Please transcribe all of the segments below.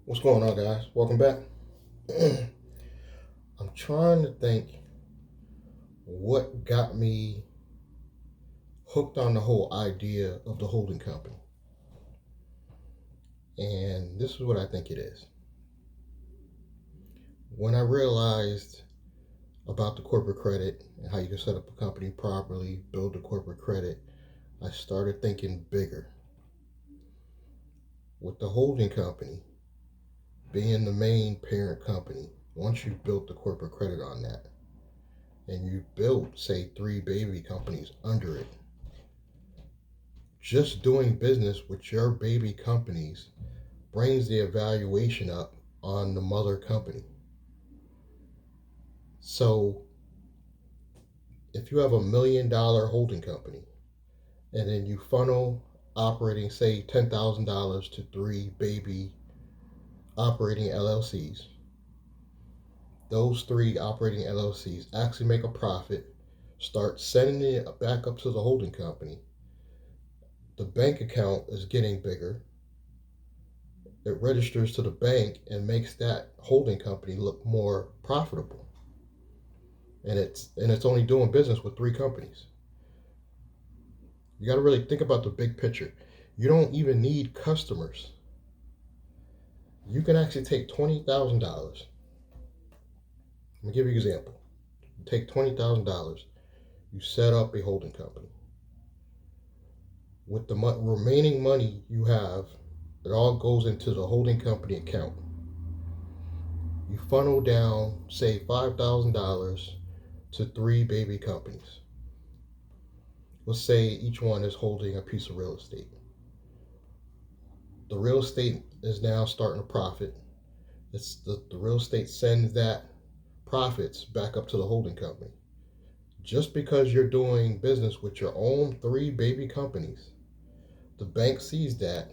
What's going on, guys? Welcome back. I'm trying to think what got me hooked on the whole idea of the holding company. And this is what I think it is. When I realized about the corporate credit and how you can set up a company properly, build the corporate credit, I started thinking bigger. With the holding company being the main parent company, once you built the corporate credit on that, and you built, say, 3 baby companies under it, just doing business with your baby companies brings the evaluation up on the mother company. So if you have $1 million holding company and then you funnel operating, say, $10,000 to 3 baby operating LLCs, those 3 operating LLCs actually make a profit, start sending it back up to the holding company. The bank account is getting bigger. It registers to the bank and makes that holding company look more profitable. And it's only doing business with 3 companies. You got to really think about the big picture. You don't even need customers. You can actually take $20,000. Let me give you an example. You take $20,000. You set up a holding company. With the remaining money you have, it all goes into the holding company account. You funnel down, say, $5,000 to 3 baby companies. Let's say each one is holding a piece of real estate. The real estate is now starting to profit. It's the real estate sends that profits back up to the holding company. Just because you're doing business with your own 3 baby companies, the bank sees that.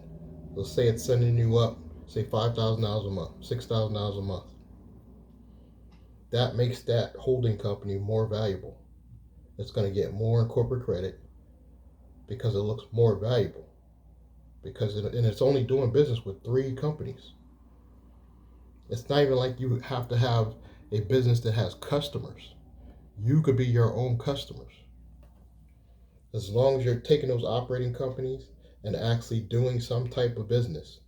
Let's say it's sending you up, say, $5,000 a month, $6,000 a month. That makes that holding company more valuable. It's going to get more in corporate credit because it looks more valuable. And it's only doing business with 3 companies. It's not even like you have to have a business that has customers. You could be your own customers. As long as you're taking those operating companies and actually doing some type of business.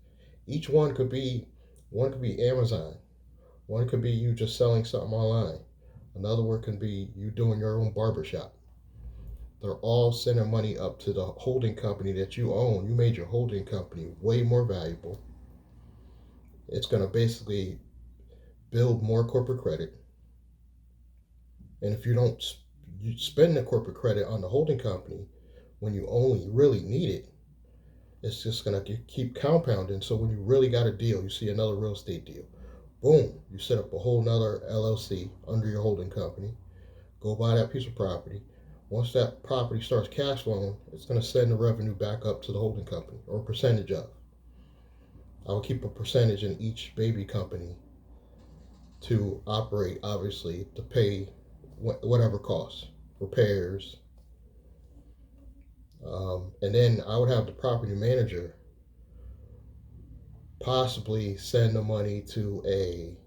One could be Amazon. One could be you just selling something online. Another one could be you doing your own barbershop. They're all sending money up to the holding company that you own. You made your holding company way more valuable. It's going to basically build more corporate credit. And if you don't spend the corporate credit on the holding company when you only really need it, it's just going to keep compounding. So when you really got a deal, you see another real estate deal, boom, you set up a whole nother LLC under your holding company, go buy that piece of property. Once that property starts cash flowing, it's going to send the revenue back up to the holding company, or a percentage of. I will keep a percentage in each baby company to operate, obviously, to pay whatever costs, repairs. And then I would have the property manager possibly send the money to a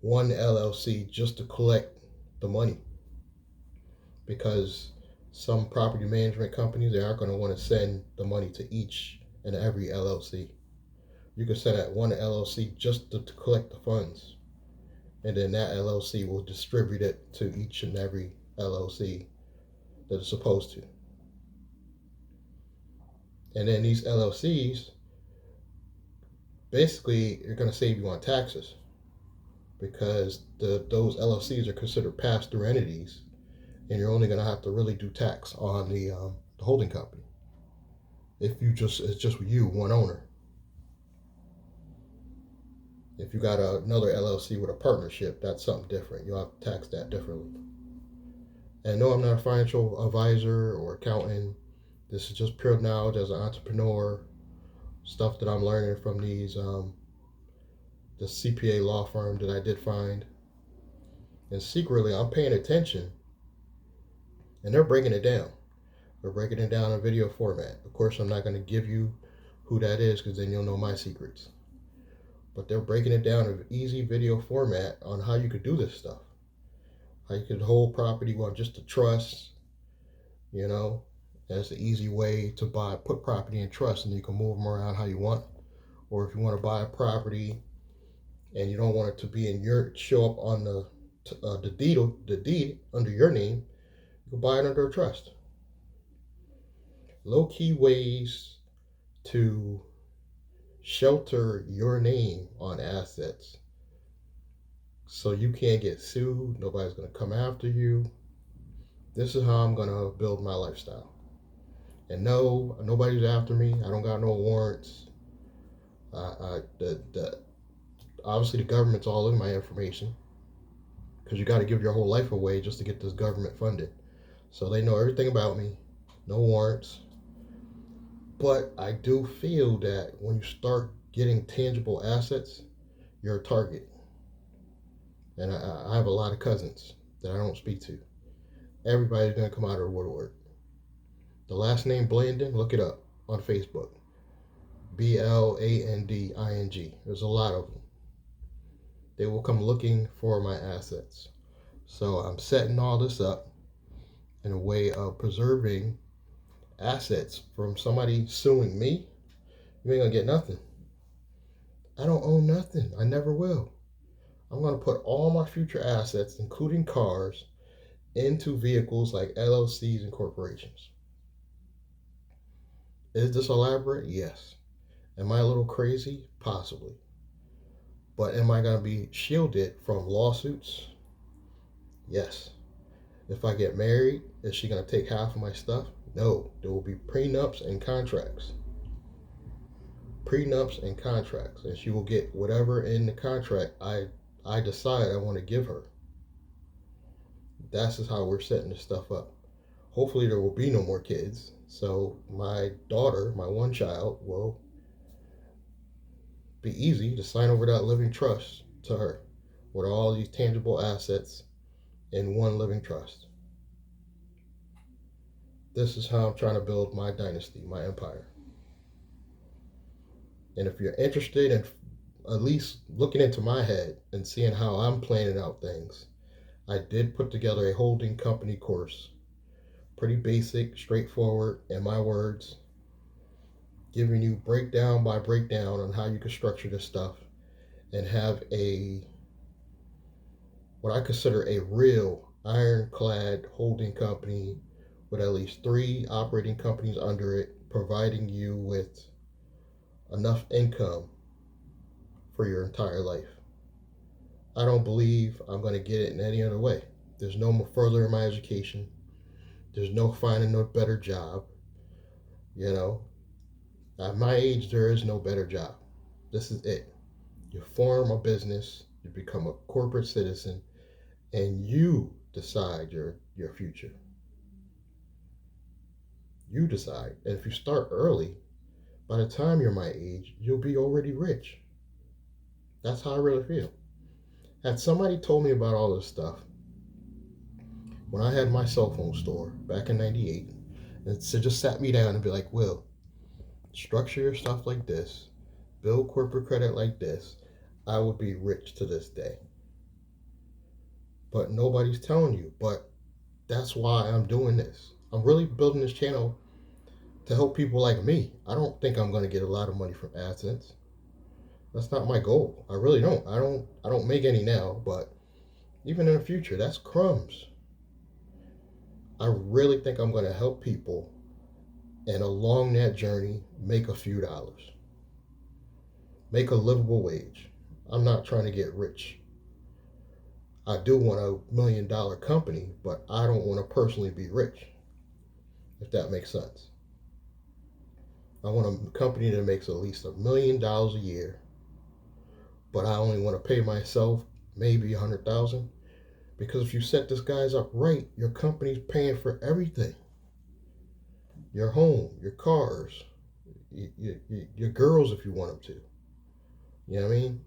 one LLC just to collect the money, because some property management companies, they aren't going to want to send the money to each and every LLC. You can send at one LLC just to collect the funds, and then that LLC will distribute it to each and every LLC that it's supposed to. And then these LLCs basically are going to save you on taxes, because those LLCs are considered pass-through entities, and you're only going to have to really do tax on the holding company. If it's just you, one owner. If you got another LLC with a partnership, that's something different. You'll have to tax that differently. And no, I'm not a financial advisor or accountant. This is just pure knowledge as an entrepreneur, stuff that I'm learning from the CPA law firm that I did find. And secretly, I'm paying attention, and they're breaking it down. They're breaking it down in video format. Of course, I'm not going to give you who that is, because then you'll know my secrets. but they're breaking it down in easy video format on how you could do this stuff. How you could hold property on just a trust, you know. That's an easy way to put property in trust, and you can move them around how you want. Or if you want to buy a property and you don't want it to be in show up on the deed under your name, you can buy it under a trust. Low key ways to shelter your name on assets so you can't get sued. Nobody's going to come after you. This is how I'm going to build my lifestyle. And no, nobody's after me. I don't got no warrants. Obviously the government's all in my information, because you got to give your whole life away just to get this government funded. So they know everything about me. No warrants. But I do feel that when you start getting tangible assets, you're a target. And I have a lot of cousins that I don't speak to. Everybody's going to come out of the woodwork. The last name Blanding, look it up on Facebook. Blanding. There's a lot of them. They will come looking for my assets. So I'm setting all this up in a way of preserving assets from somebody suing me. You ain't gonna get nothing. I don't own nothing. I never will. I'm gonna put all my future assets, including cars, into vehicles like LLCs and corporations. Is this elaborate? Yes. Am I a little crazy? Possibly. But am I going to be shielded from lawsuits? Yes. If I get married, is she going to take half of my stuff? No. There will be prenups and contracts. Prenups and contracts. And she will get whatever in the contract I decide I want to give her. That's how we're setting this stuff up. Hopefully there will be no more kids. So my daughter, my one child, will be easy to sign over that living trust to her with all these tangible assets in one living trust. This is how I'm trying to build my dynasty, my empire. And if you're interested in at least looking into my head and seeing how I'm planning out things, I did put together a holding company course. Pretty basic, straightforward, in my words, giving you breakdown by breakdown on how you can structure this stuff and have what I consider a real ironclad holding company with at least 3 operating companies under it, providing you with enough income for your entire life. I don't believe I'm going to get it in any other way. There's no more further in my education. There's no finding no better job. You know, at my age, there is no better job. This is it. You form a business, you become a corporate citizen, and you decide your future. You decide. And if you start early, by the time you're my age, you'll be already rich. That's how I really feel. Had somebody told me about all this stuff when I had my cell phone store back in 98, and so just sat me down and be like, Will, structure your stuff like this, build corporate credit like this, I would be rich to this day. But nobody's telling you. But that's why I'm doing this. I'm really building this channel to help people like me. I don't think I'm going to get a lot of money from AdSense. That's not my goal. I really don't. I don't make any now, but even in the future, that's crumbs. I really think I'm going to help people, and along that journey, make a few dollars. Make a livable wage. I'm not trying to get rich. I do want $1 million company, but I don't want to personally be rich, if that makes sense. I want a company that makes at least $1 million a year, but I only want to pay myself maybe $100,000. Because if you set this guys up right, your company's paying for everything. Your home, your cars, your girls if you want them to. You know what I mean?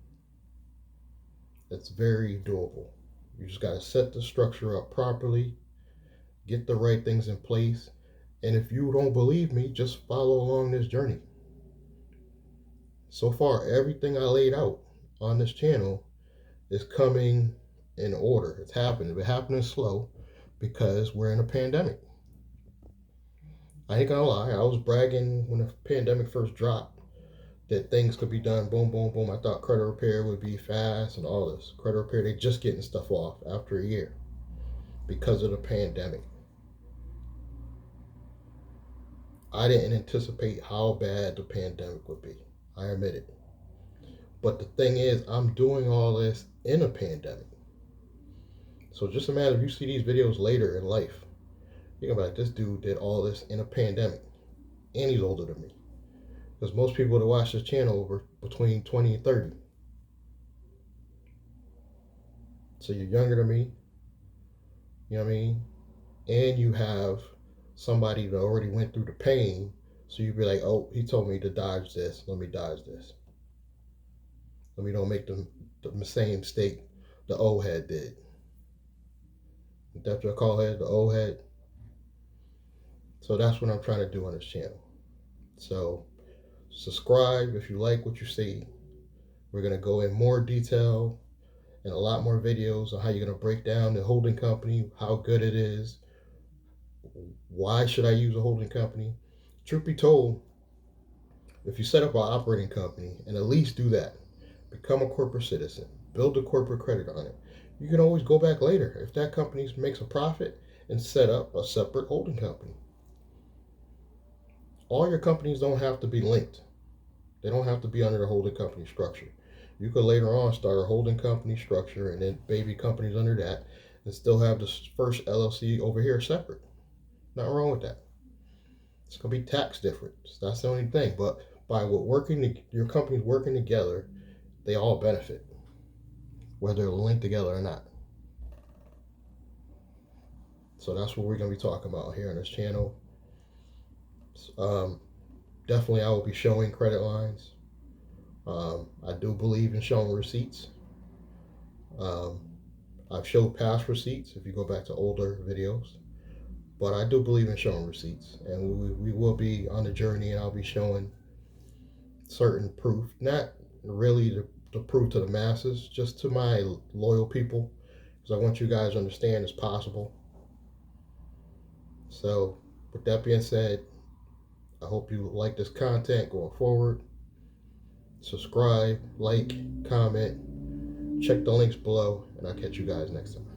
It's very doable. You just got to set the structure up properly, get the right things in place, and if you don't believe me, just follow along this journey. So far, everything I laid out on this channel is coming in order. It's happening. It's happening slow because we're in a pandemic. I ain't gonna lie, I was bragging when the pandemic first dropped that things could be done boom, boom, boom. I thought credit repair would be fast and all this. Credit repair, they just getting stuff off after a year because of the pandemic. I didn't anticipate how bad the pandemic would be. I admit it. But the thing is, I'm doing all this in a pandemic. So just imagine if you see these videos later in life, you're gonna be like, this dude did all this in a pandemic. And he's older than me. Because most people that watch this channel are between 20 and 30. So you're younger than me, you know what I mean? And you have somebody that already went through the pain. So you'd be like, oh, he told me to dodge this. Let me dodge this. Let me don't make the same mistake the old head did. That's what I call it, the old head. So that's what I'm trying to do on this channel. So subscribe if you like what you see. We're going to go in more detail and a lot more videos on how you're going to break down the holding company, how good it is, why should I use a holding company. Truth be told, if you set up an operating company, and at least do that, become a corporate citizen, build a corporate credit on it, you can always go back later if that company makes a profit and set up a separate holding company. All your companies don't have to be linked. They don't have to be under the holding company structure. You could later on start a holding company structure and then baby companies under that and still have the first LLC over here separate. Nothing wrong with that. It's going to be tax different. That's the only thing. But by your companies working together, they all benefit, whether they're linked together or not. So that's what we're going to be talking about here on this channel. Definitely I will be showing credit lines. I do believe in showing receipts. I've showed past receipts if you go back to older videos, but I do believe in showing receipts, and we will be on the journey, and I'll be showing certain proof, not really the proof to the masses, just to my loyal people, because I want you guys to understand it's possible. So with that being said, I hope you like this content going forward. Subscribe, like, comment, check the links below, and I'll catch you guys next time.